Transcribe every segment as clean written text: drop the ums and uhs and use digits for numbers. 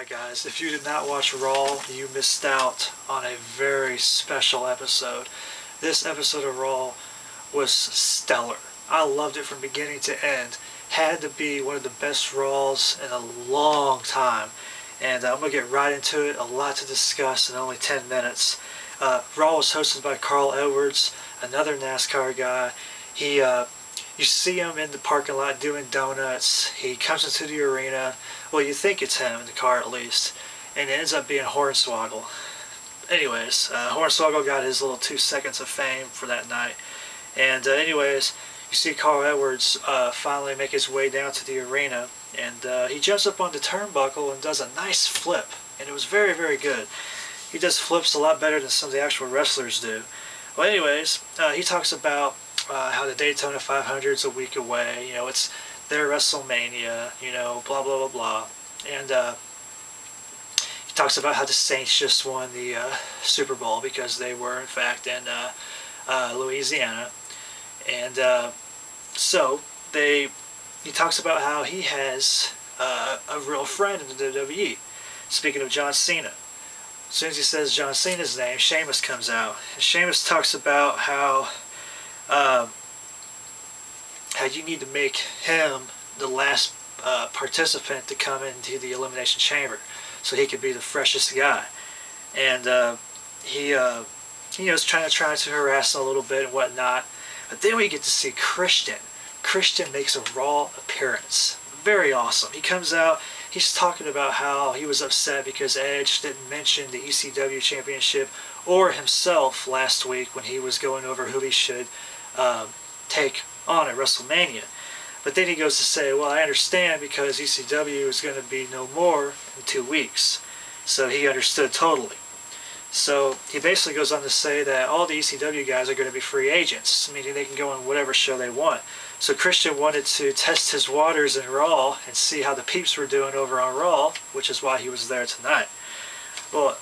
Alright guys, if you did not watch Raw, you missed out on a very special episode. This episode of Raw was stellar. I loved it from beginning to end. Had to be one of the best Raws in a long time. And I'm going to get right into it. A lot to discuss in only 10 minutes. Raw was hosted by Carl Edwards, another NASCAR guy. You see him in the parking lot doing donuts. He comes into the arena. Well, you think it's him in the car at least. And it ends up being Hornswoggle. Anyways, Hornswoggle got his little 2 seconds of fame for that night. And anyways, you see Carl Edwards finally make his way down to the arena. And he jumps up on the turnbuckle and does a nice flip. And it was very, very good. He does flips a lot better than some of the actual wrestlers do. Well, anyways, he talks about how the Daytona 500's a week away. You know, it's their WrestleMania, you know, blah, blah, blah, blah. And he talks about how the Saints just won the Super Bowl because they were, in fact, in Louisiana. And so he talks about how he has a real friend in the WWE. Speaking of John Cena. As soon as he says John Cena's name, Sheamus comes out. And Sheamus talks about how you need to make him the last participant to come into the Elimination Chamber so he could be the freshest guy. And he was trying to harass him a little bit and whatnot. But then we get to see Christian. Christian makes a Raw appearance. Very awesome. He comes out. He's talking about how he was upset because Edge didn't mention the ECW Championship or himself last week when he was going over who he should take on at WrestleMania. But then he goes to say, well, I understand because ECW is going to be no more in 2 weeks. So he understood totally. So he basically goes on to say that all the ECW guys are going to be free agents, meaning they can go on whatever show they want. So Christian wanted to test his waters in Raw and see how the peeps were doing over on Raw, which is why he was there tonight. Well,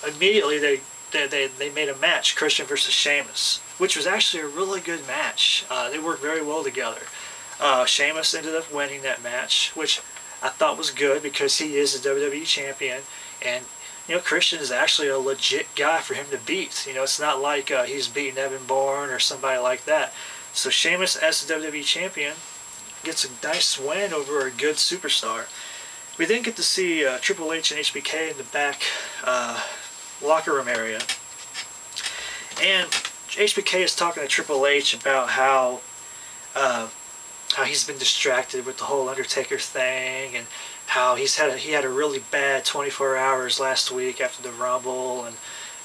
immediately they made a match, Christian versus Sheamus, which was actually a really good match. They worked very well together. Sheamus ended up winning that match, which I thought was good because he is the WWE champion, and you know, Christian is actually a legit guy for him to beat. You know, it's not like he's beating Evan Bourne or somebody like that. So Sheamus, as the WWE champion, gets a nice win over a good superstar. We then get to see Triple H and HBK in the back locker room area. And HBK is talking to Triple H about how he's been distracted with the whole Undertaker thing, and how he had a really bad 24 hours last week after the Rumble, and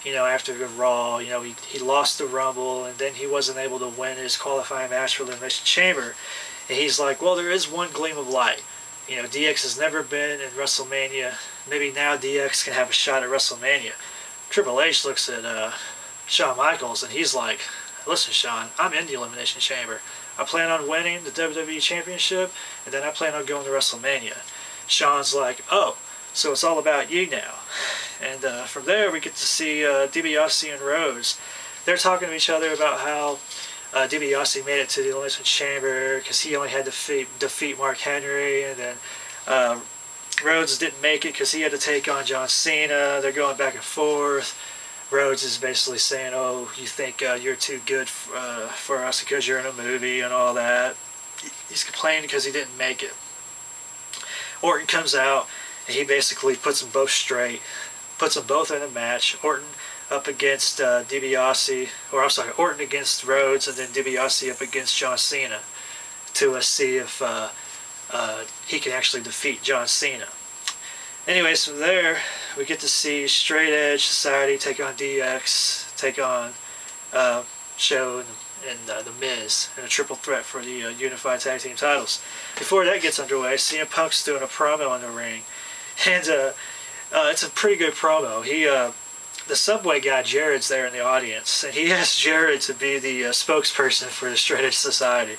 you know, after the Raw, you know, he lost the Rumble, and then he wasn't able to win his qualifying match for the Elimination Chamber. And he's like, well, there is one gleam of light. You know, DX has never been in WrestleMania. Maybe now DX can have a shot at WrestleMania. Triple H looks at Shawn Michaels, and he's like, listen, Shawn, I'm in the Elimination Chamber. I plan on winning the WWE Championship, and then I plan on going to WrestleMania. Shawn's like, oh, so it's all about you now. And from there, we get to see DiBiase and Rhodes. They're talking to each other about how DiBiase made it to the Elimination Chamber because he only had to defeat Mark Henry, and then Rhodes didn't make it because he had to take on John Cena. They're going back and forth. Rhodes is basically saying, oh, you think you're too good for us because you're in a movie and all that. He's complaining because he didn't make it. Orton comes out, and he basically puts them both straight, puts them both in a match. Orton up against DiBiase, or I'm sorry, Orton against Rhodes, and then DiBiase up against John Cena to see if he can actually defeat John Cena. Anyways, from there, we get to see Straight Edge Society take on DX, take on Show and The Miz in a triple threat for the Unified Tag Team titles. Before that gets underway, CM Punk's doing a promo in the ring, and it's a pretty good promo. The Subway guy, Jared's there in the audience, and he asked Jared to be the spokesperson for the Straight Edge Society.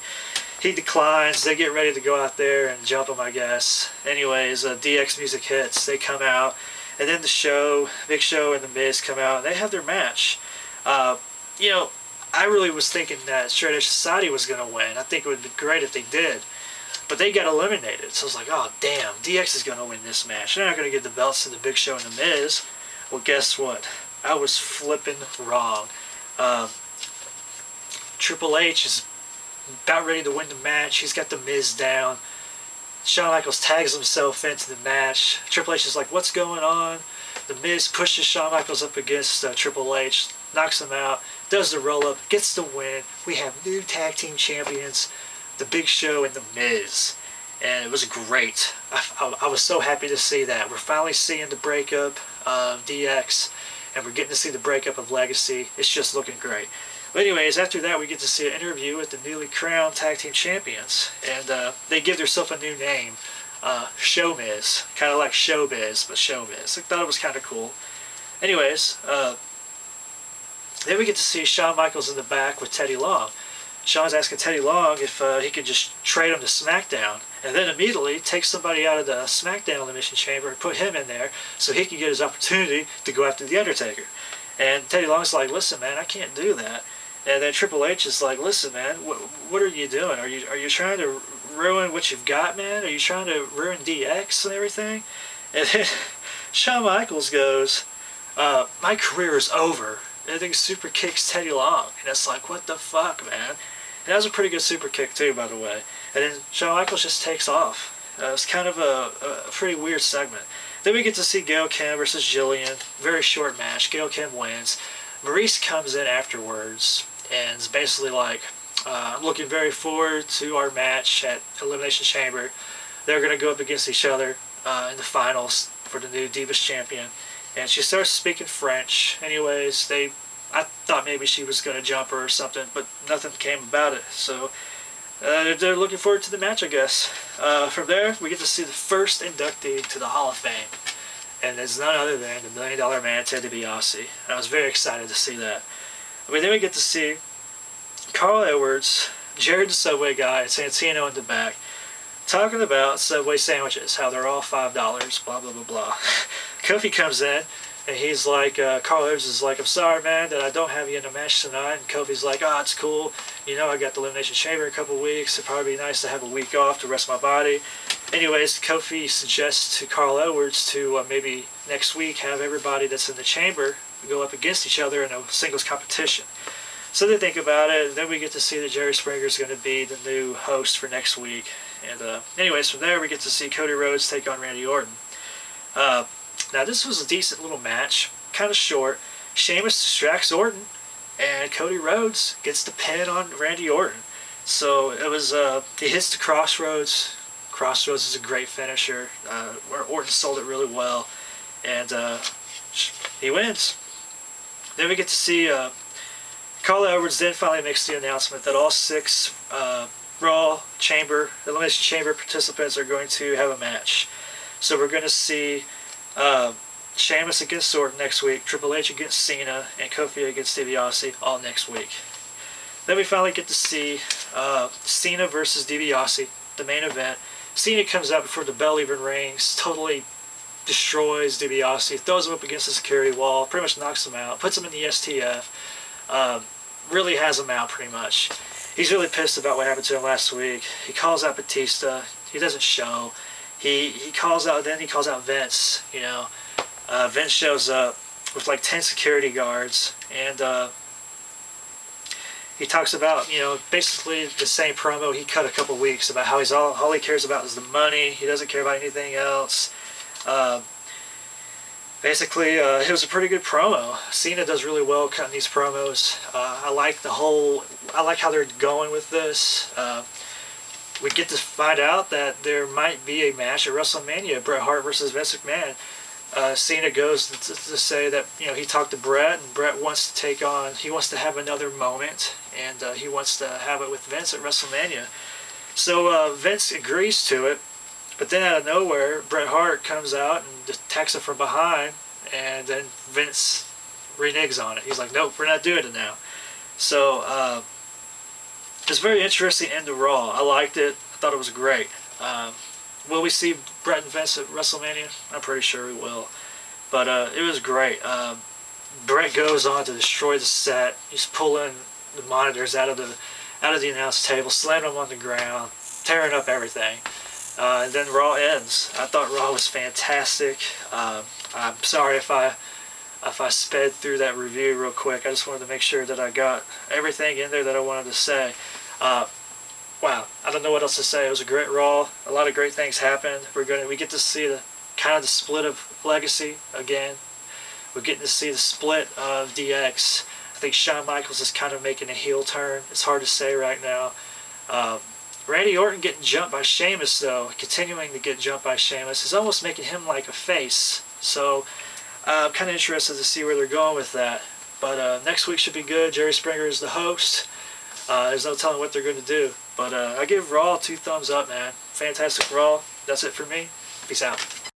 He declines. They get ready to go out there and jump him, I guess. Anyways, DX music hits. They come out, and then the Show, Big Show and The Miz come out, and they have their match. You know, I really was thinking that Straight Edge Society was going to win. I think it would be great if they did. But they got eliminated. So I was like, oh, damn, DX is going to win this match. They're not going to give the belts to the Big Show and The Miz. Well, guess what? I was flipping wrong. Triple H is about ready to win the match. He's got The Miz down. Shawn Michaels tags himself into the match. Triple H is like, what's going on? The Miz pushes Shawn Michaels up against Triple H, knocks him out, does the roll-up, gets the win. We have new tag team champions, The Big Show and The Miz. And it was great. I was so happy to see that. We're finally seeing the breakup of DX, and we're getting to see the breakup of Legacy. It's just looking great. But anyways, after that, we get to see an interview with the newly crowned tag team champions, and they give themselves a new name, Showmiz, kind of like Showbiz, but Showmiz. I thought it was kind of cool. Anyways, then we get to see Shawn Michaels in the back with Teddy Long. Shawn's asking Teddy Long if he could just trade him to SmackDown, and then immediately take somebody out of the SmackDown Elimination Chamber and put him in there so he can get his opportunity to go after The Undertaker. And Teddy Long's like, listen, man, I can't do that. And then Triple H is like, listen, man, what are you doing? Are you trying to ruin what you've got, man? Are you trying to ruin DX and everything? And then Shawn Michaels goes, my career is over. And I think super kicks Teddy Long. And it's like, what the fuck, man? And that was a pretty good super kick, too, by the way. And then Shawn Michaels just takes off. It's kind of a pretty weird segment. Then we get to see Gail Kim versus Jillian. Very short match. Gail Kim wins. Maurice comes in afterwards and is basically like, I'm looking very forward to our match at Elimination Chamber. They're going to go up against each other in the finals for the new Divas Champion. And she starts speaking French. Anyways, I thought maybe she was going to jump her or something, but nothing came about it. So they're looking forward to the match, I guess. From there, we get to see the first inductee to the Hall of Fame. And it's none other than the $1 Million Man, Ted DiBiase. And I was very excited to see that. I mean, then we get to see Carl Edwards, Jared the Subway Guy, and Santino in the back, talking about Subway sandwiches, how they're all $5, blah, blah, blah, blah. Kofi comes in, and he's like, Carl Edwards is like, I'm sorry, man, that I don't have you in a match tonight. And Kofi's like, oh, it's cool. You know, I got the Elimination Chamber in a couple weeks. It'd probably be nice to have a week off to rest my body. Anyways, Kofi suggests to Carl Edwards to maybe next week have everybody that's in the chamber go up against each other in a singles competition. So they think about it, and then we get to see that Jerry Springer is going to be the new host for next week. And anyways, from there we get to see Cody Rhodes take on Randy Orton. Now this was a decent little match, kind of short. Sheamus distracts Orton, and Cody Rhodes gets the pin on Randy Orton. So it was, he hits the Crossroads. Crossroads is a great finisher, where Orton sold it really well, and he wins. Then we get to see Carl Edwards then finally makes the announcement that all 6 Raw Elimination Chamber participants are going to have a match. So we're going to see Sheamus against Orton next week, Triple H against Cena, and Kofi against DiBiase all next week. Then we finally get to see Cena versus DiBiase, the main event. Cena comes out before the bell even rings, totally destroys DiBiase, throws him up against the security wall, pretty much knocks him out, puts him in the STF, really has him out pretty much. He's really pissed about what happened to him last week. He calls out Batista. He doesn't show. He calls out Vince, you know. Vince shows up with like 10 security guards, and he talks about, you know, basically the same promo he cut a couple weeks about how all he cares about is the money. He doesn't care about anything else. Basically, it was a pretty good promo. Cena does really well cutting these promos. I like how they're going with this. We get to find out that there might be a match at WrestleMania, Bret Hart versus Vince McMahon. Cena goes to say that, you know, he talked to Bret, and Bret wants to have another moment, and he wants to have it with Vince at WrestleMania. So Vince agrees to it, but then out of nowhere, Bret Hart comes out and attacks him from behind, and then Vince reneges on it. He's like, nope, we're not doing it now. So it's very interesting end to Raw. I liked it. I thought it was great. Will we see Bret and Vince at WrestleMania? I'm pretty sure we will. But it was great. Bret goes on to destroy the set. He's pulling the monitors out of the announce table, slamming them on the ground. tearing up everything. And then Raw ends. I thought Raw was fantastic. I'm sorry if I sped through that review real quick. I just wanted to make sure that I got everything in there that I wanted to say. Wow, I don't know what else to say. It was a great Raw. A lot of great things happened. We get to see the kind of the split of Legacy again. We're getting to see the split of DX. I think Shawn Michaels is kind of making a heel turn. It's hard to say right now. Randy Orton getting jumped by Sheamus, though, continuing to get jumped by Sheamus, is almost making him like a face. So I'm kind of interested to see where they're going with that. But next week should be good. Jerry Springer is the host. There's no telling what they're going to do. But I give Raw 2 thumbs up, man. Fantastic Raw. That's it for me. Peace out.